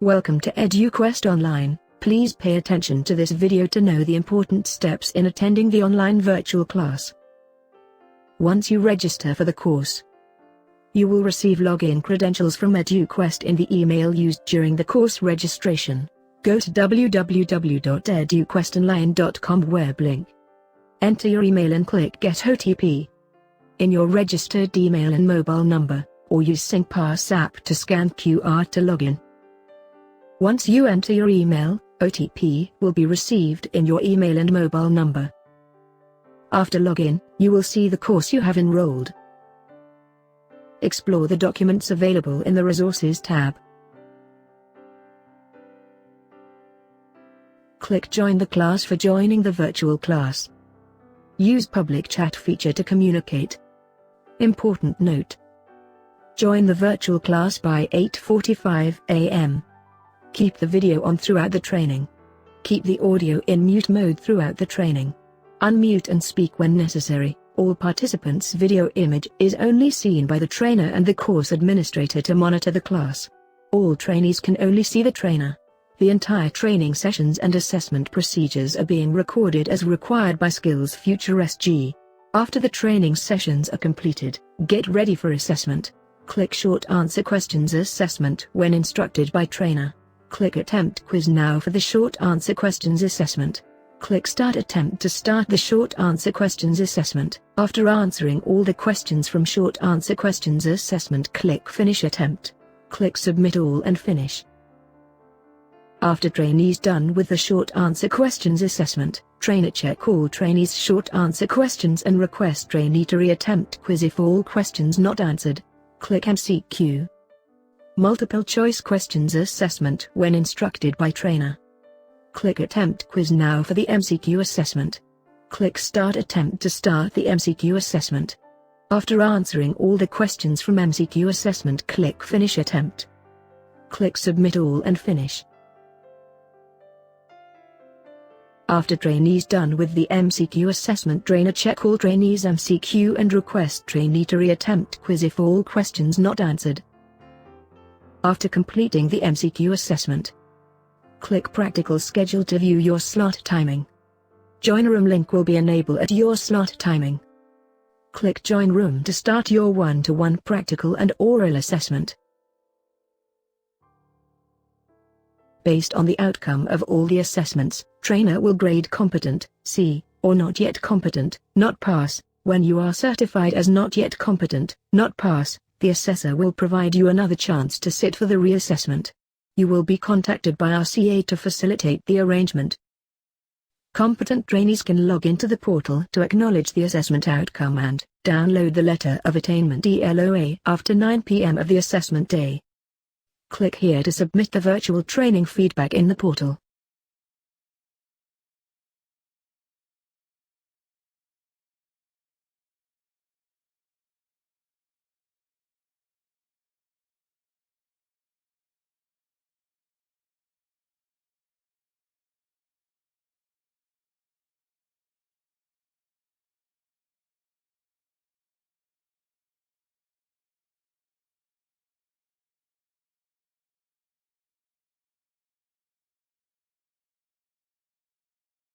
Welcome to Eduquest Online. Please pay attention to this video to know the important steps in attending the online virtual class. Once you register for the course, you will receive login credentials from Eduquest in the email used during the course registration. Go to www.eduquestonline.com web link. Enter your email and click Get OTP in your registered email and mobile number, or use SyncPass app to scan QR to login. Once you enter your email, OTP will be received in your email and mobile number. After login, you will see the course you have enrolled. Explore the documents available in the Resources tab. Click Join the class for joining the virtual class. Use public chat feature to communicate. Important note: join the virtual class by 8:45 a.m. Keep the video on throughout the training. Keep the audio in mute mode throughout the training. Unmute and speak when necessary. All participants' video image is only seen by the trainer and the course administrator to monitor the class. All trainees can only see the trainer. The entire training sessions and assessment procedures are being recorded as required by Skills Future SG. After the training sessions are completed, get ready for assessment. Click Short Answer Questions Assessment when instructed by trainer. Click Attempt Quiz Now for the Short Answer Questions Assessment. Click Start Attempt to start the Short Answer Questions Assessment. After answering all the questions from Short Answer Questions Assessment, click Finish Attempt. Click Submit All and finish. After trainees done with the Short Answer Questions Assessment, trainer check all trainees' short answer questions and request trainee to re-attempt quiz if all questions not answered. Click MCQ. Multiple Choice Questions Assessment when instructed by trainer. Click Attempt Quiz Now for the MCQ assessment. Click Start Attempt to start the MCQ assessment. After answering all the questions from MCQ assessment, click Finish Attempt. Click Submit All and finish. After trainees done with the MCQ assessment, trainer check all trainees' MCQ and request trainee to re-attempt quiz if all questions not answered. After completing the MCQ assessment, click Practical Schedule to view your slot timing. Join Room link will be enabled at your slot timing. Click Join Room to start your one-to-one practical and oral assessment. Based on the outcome of all the assessments, trainer will grade competent, C, or not yet competent, not pass. When you are certified as not yet competent, not pass, the assessor will provide you another chance to sit for the reassessment. You will be contacted by RCA to facilitate the arrangement. Competent trainees can log into the portal to acknowledge the assessment outcome and download the Letter of Attainment (LOA) after 9 p.m. of the assessment day. Click here to submit the virtual training feedback in the portal.